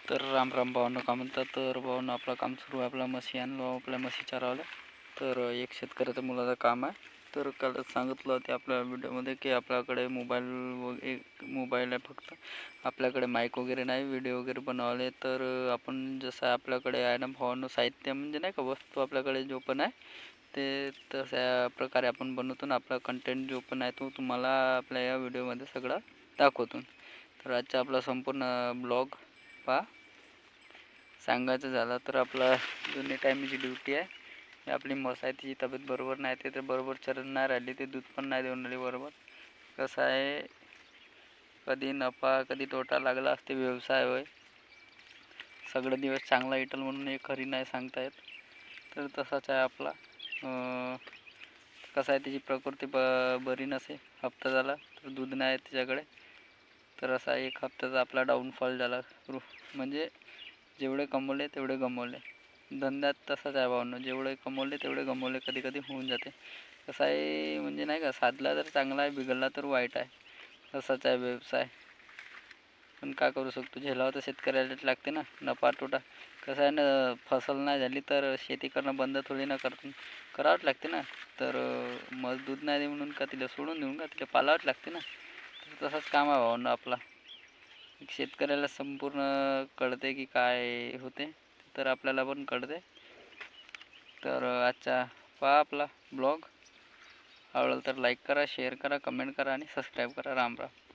तर राम राम भावांनो, का म्हणतात. तर भावांनो, आपलं काम सुरू आहे. आपला म्हशी आणलो, आपल्या म्हशी चारवल्या. तर एक शेतकऱ्याचं मुलाचं काम आहे. तर कालच सांगितलं होते आपल्या व्हिडिओमध्ये की आपल्याकडे मोबाईल आहे फक्त. आपल्याकडे माईक वगैरे नाही, व्हिडिओ वगैरे बनवले. तर आपण जसं आपल्याकडे आहे ना भावांनो, साहित्य म्हणजे नाही का, वस्तू आपल्याकडे जो पण आहे ते तशा प्रकारे आपण बनवतो. आपला कंटेंट जो पण आहे तो तुम्हाला आपल्या या व्हिडिओमध्ये सगळा दाखवतो. तर आजचा आपला संपूर्ण ब्लॉग पहा. सांगायचं झालं तर आपला जुने टायमाची ड्युटी आहे. आपली म्हस आहे, तिची तब्येत बरोबर नाही, ते तर बरोबर चरण नाही राहिली, ते दूध पण नाही देऊन राहिली बरोबर. कसं आहे, कधी नफा कधी तोटा लागला असते, व्यवसाय होय. सगळे दिवस चांगला येटल म्हणून हे खरी नाही सांगता येत. तर तसाच आहे आपला. कसं आहे, तिची प्रकृती बरी नसे. हप्ता झाला तर दूध नाही आहे तिच्याकडे. तर असा एक हप्त्याचा आपला डाऊनफॉल झाला. म्हणजे जेवढे कमवले तेवढे गमवले. धंद्यात तसंच आहे भावांनो, जेवढे कमवले तेवढे गमवले, कधी कधी होऊन जाते. कसं आहे म्हणजे नाही का, साधला तर चांगला आहे, बिघडला तर वाईट आहे. तसाच आहे व्यवसाय. पण काय करू शकतो, झेलावं तर शेतकऱ्यालाच लागते ना. नफा तोटा कसं आहे ना, फसल नाही झाली तर शेती करणं बंद थोडी ना करावंच लागते ना. तर मग दूध नाही दे म्हणून का तिला सोडून देऊन का, तिला पालावंच लागते ना. तर तसंच काम आहे भावांनो आपला. शेतकऱ्याला संपूर्ण कळते की काय होते, तर आपल्याला पण कळते. तर आजचा पहा आपला ब्लॉग. आवडला तर लाईक करा, शेअर करा, कमेंट करा आणि सबस्क्राईब करा. राम राम.